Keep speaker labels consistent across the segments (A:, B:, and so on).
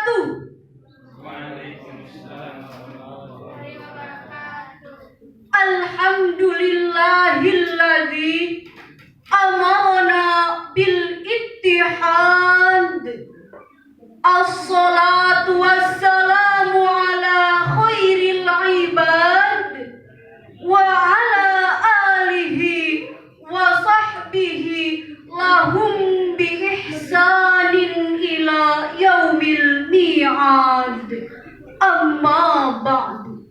A: wabarakatuh. Alhamdulillahilladzi amarna bil ittihad. Assalatu wassalamu ala khairil ibad wa ala alihi wa sahbihi lahum bi ihsanin ila yaumil mi'ad. Amma ba'du.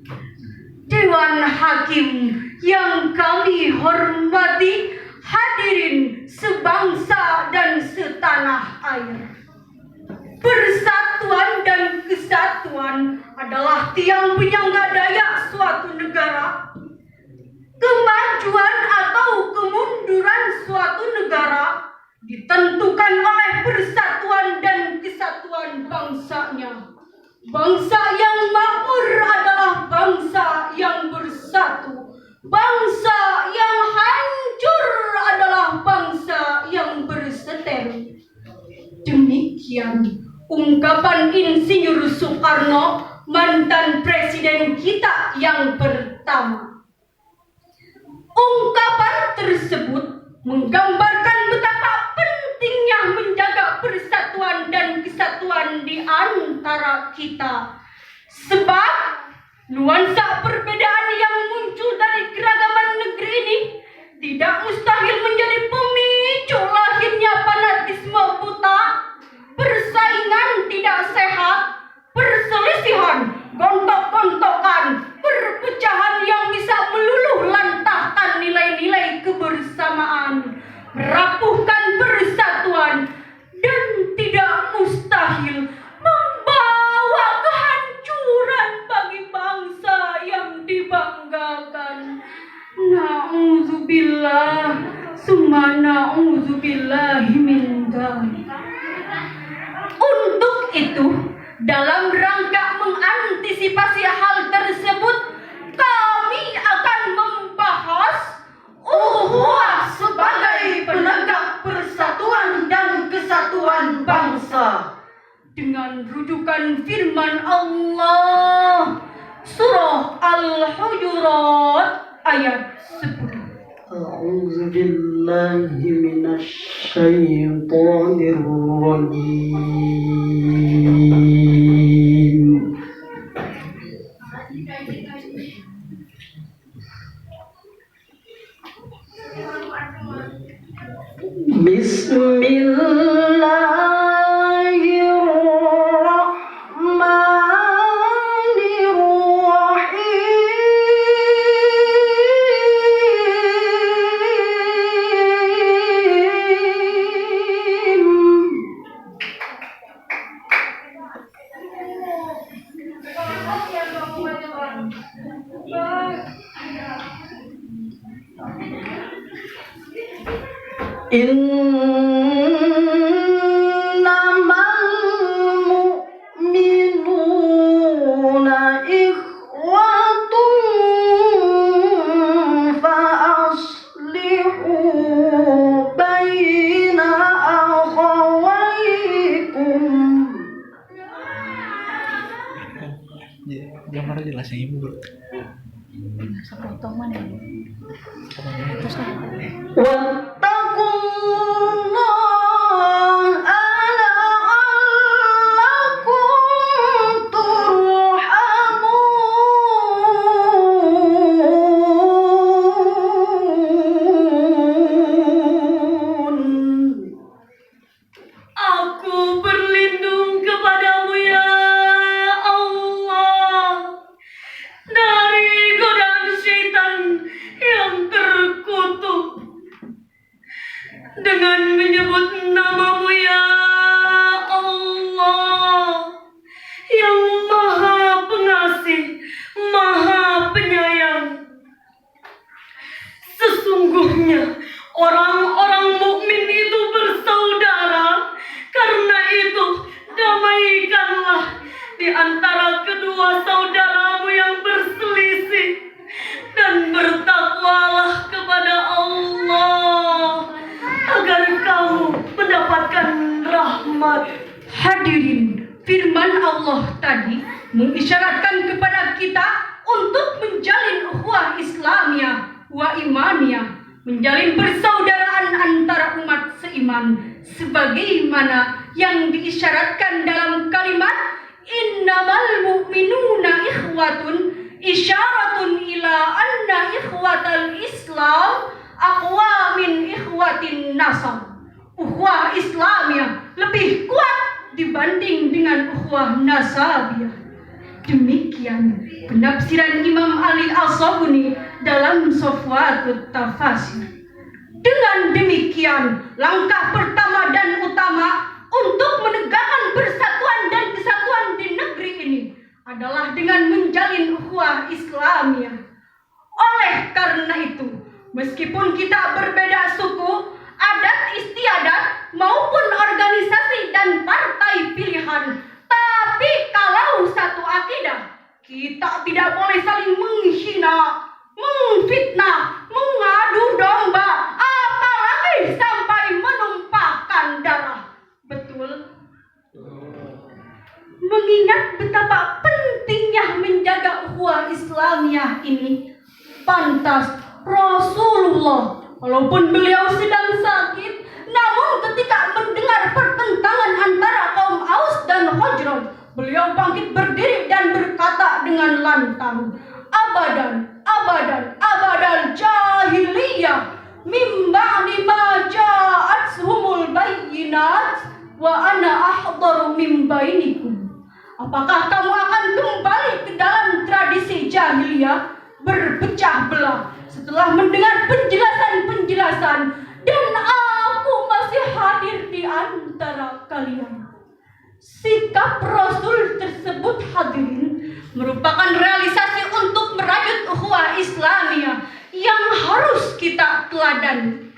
A: Dewan Hakim yang kami hormati, hadirin sebangsa dan setanah air. Persatuan dan kesatuan adalah tiang penyangga daya suatu negara. Kemajuan atau kemunduran suatu negara ditentukan oleh persatuan dan kesatuan bangsanya. Bangsa yang makmur adalah bangsa yang bersatu. Bangsa yang hancur adalah bangsa yang berseteru. Demikian ungkapan Insinyur Soekarno, mantan presiden kita yang pertama. Ungkapan tersebut menggambarkan betapa pentingnya menjaga persatuan dan kesatuan di antara kita. Sebab nuansa perbedaan yang muncul dari keragaman negeri ini tidak mustahil menjadi pemicu lahirnya fanatisme buta, persaingan tidak sehat, perselisihan, gontok-gontokan, perpecahan yang bisa meluluh lantahkan nilai-nilai kebersamaan, merapuhkan persatuan, dan tidak mustahil membawa kehancuran bagi bangsa yang dibanggakan. Na'udzubillah, summa na'udzubillahi min dzalik. Untuk itu, dalam rangka mengantisipasi hal tersebut, kami akan membahas ukhuwah sebagai penegak persatuan dan kesatuan bangsa dengan rujukan firman Allah surah Al-Hujurat ayat 10.
B: A'udzu billahi minasy syaithanir rajim. Innamal mu'minuna ikhwatun fa aslihu baina akhawaykum.
C: Jangan jelasin ibu bro.
A: Sepotong mana ini? Terus
D: dengan menyebut namamu ya Allah, yang maha pengasih, maha penyayang. Sesungguhnya orang-orang mukmin itu bersaudara, karena itu damaikanlah di antara kedua saudaramu yang berselisih, dan bertakwalah kepada Allah agar kamu mendapatkan rahmat.
A: hadirin Firman Allah tadi mengisyaratkan kepada kita untuk menjalin ukhuwah Islamiyah wa imaniyah, menjalin persaudaraan antara umat seiman sebagaimana yang diisyaratkan dalam kalimat innamal mu'minuna ikhwatun, isyaratun ila anna ikhwatal Islam aqwa min ikhwatin nasab. Ukhuwah Islamiyah lebih kuat dibanding dengan ukhuwah nasabiyah. Demikian penafsiran Imam Ali As-Sabuni dalam Safwatut Tafasir. Dengan demikian, langkah pertama dan utama untuk menegakkan persatuan dan kesatuan di negeri ini adalah dengan menjalin ukhuwah Islamiyah. Oleh karena itu, meskipun kita berbeda suku, adat istiadat maupun organisasi dan partai pilihan, tapi kalau satu akidah, kita tidak boleh saling menghina, memfitnah, mengadu domba, apalagi sampai menumpahkan darah. Betul? Mengingat betapa pentingnya menjaga ukhuwah Islamiyah ini, pantas Rasulullah, walaupun beliau sedang sakit, namun ketika mendengar pertentangan antara kaum Aus dan Khazraj, beliau bangkit berdiri dan berkata dengan lantang, abadan, abadan, abadal jahiliyah, min ba'di ma ja'athumul bayyinat, wa ana ahdaru min bainikum. Apakah kamu akan kembali ke dalam tradisi jahiliyah, berpecah belah setelah mendengar penjelasan-penjelasan, dan aku masih hadir di antara kalian? Sikap Rasul tersebut, hadirin, merupakan realisasi untuk merajut ukhuwah Islamiyah yang harus kita teladani.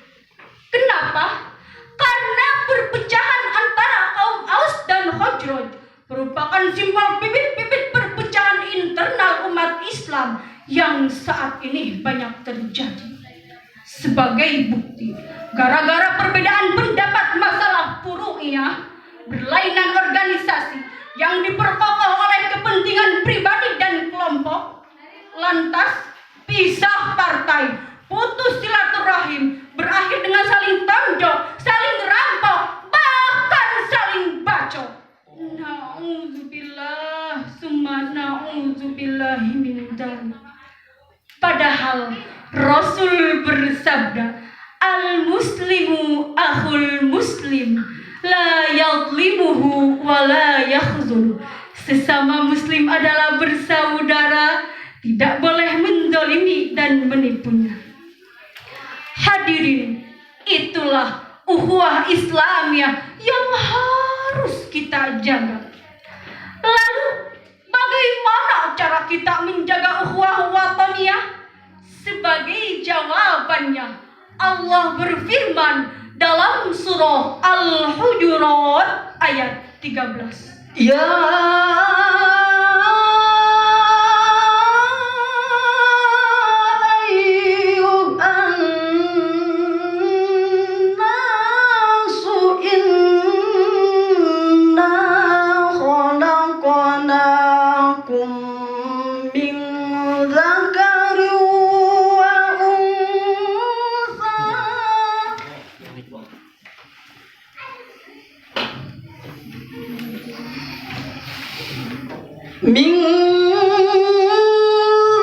A: Kenapa? Karena perpecahan antara kaum Aus dan Khazraj merupakan simbol bibit-bibit perpecahan internal umat Islam yang saat ini banyak terjadi. Sebagai bukti, gara-gara perbedaan pendapat masalah furu'iyah, berlainan organisasi yang diperkokoh oleh kepentingan pribadi dan kelompok, lantas pisah partai, putus silaturahim, berakhir dengan saling tonjok, saling rampok, bahkan saling bacok. Na'udzubillah, summa na'udzubillahi min dzalik. Padahal Rasul bersabda, al-muslimu akhul muslim, la yadlimuhu wa la yakhzul. Sesama muslim adalah bersaudara, tidak boleh menzalimi dan menipunya. Hadirin, itulah ukhuwah Islamiyah yang harus kita jaga. Lalu, bagaimana cara kita menjaga ukhuwah wataniyah? Sebagai jawabannya, Allah berfirman dalam surah Al-Hujurat ayat 13.
B: Ya min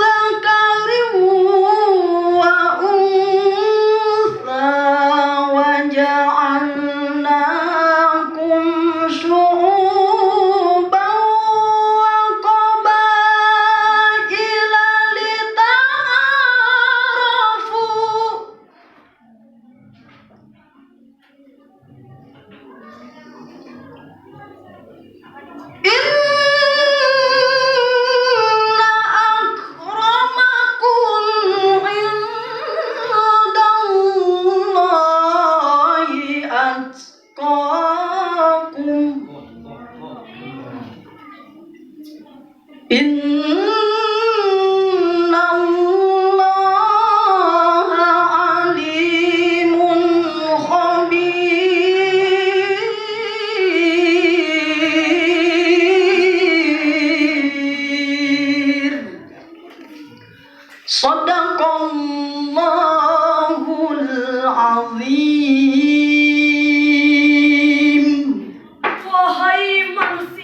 B: dzakarin wa untha wa ja'alnakum syu'uban wa qabaila lita'arafu.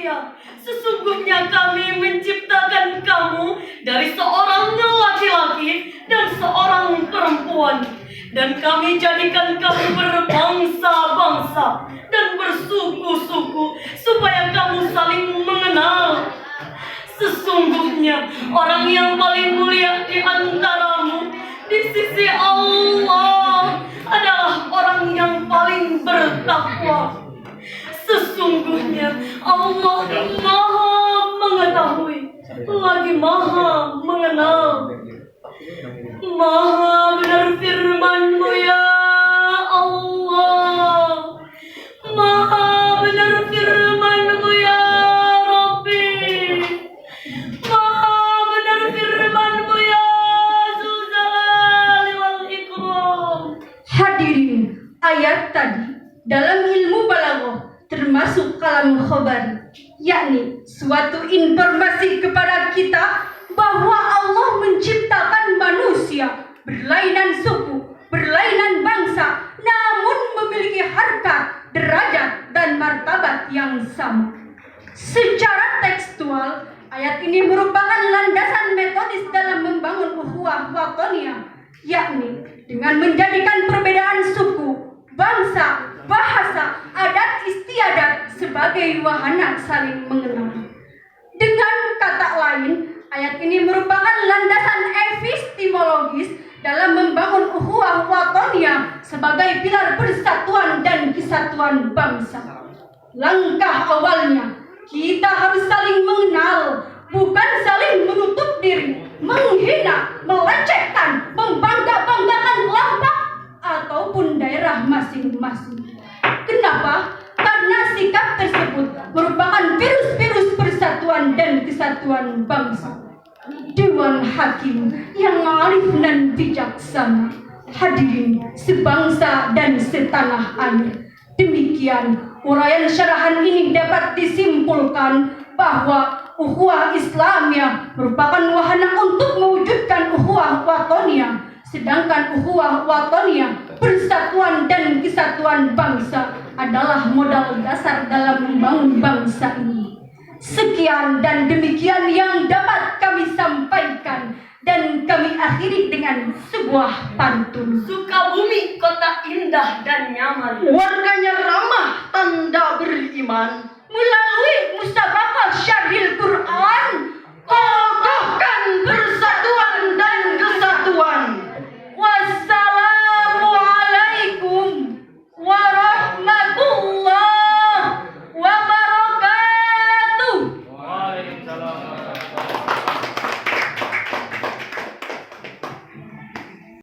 D: manusia. Sesungguhnya kami menciptakan kamu dari seorang laki-laki dan seorang perempuan. Dan kami jadikan kamu berbangsa-bangsa dan bersuku-suku supaya kamu saling mengenal. Sesungguhnya orang yang paling mulia di antaramu di sisi Allah adalah orang yang paling bertakwa. Sesungguhnya Allah Maha mengetahui lagi Maha mengenal. Maha benar firman-Mu ya Allah. Maha benar firman-Mu ya Rabbi. Maha benar firman-Mu ya Dzul Jalali wal Ikram.
A: Hadirin, ayat tadi dalam ilmu balaghah termasuk kalam khobar, yakni suatu informasi kepada kita bahwa Allah menciptakan manusia berlainan suku, berlainan bangsa, namun memiliki harkat, derajat, dan martabat yang sama. Secara tekstual, ayat ini merupakan landasan metodis dalam membangun ukhuwah watoniyah, yakni dengan menjadikan perbedaan suku, bangsa, bahasa, adat istiadat sebagai wahana saling mengenal. Dengan kata lain, ayat ini merupakan landasan epistemologis dalam membangun ukhuwah watoniyah sebagai pilar persatuan dan kesatuan bangsa. Langkah awalnya, kita harus saling mengenal, bukan saling menutup diri, menghina, melecehkan, membangga-banggakan kelompok ataupun daerah masing-masing. Kenapa? Karena sikap tersebut merupakan virus-virus persatuan dan kesatuan bangsa. Dewan Hakim yang arif dan bijaksana, hadirin sebangsa dan setanah air. Demikian uraian syarahan ini dapat disimpulkan bahwa ukhuwah Islamiyah merupakan wahana untuk mewujudkan ukhuwah watoniyah, sedangkan ukhuwah watoniyah, persatuan dan kesatuan bangsa adalah modal dasar dalam membangun bangsa ini. Sekian dan demikian yang dapat kami sampaikan, dan kami akhiri dengan sebuah pantun.
D: Sukabumi kota indah dan nyaman,
B: warganya ramah, tanda beriman.
A: Melalui musyawarah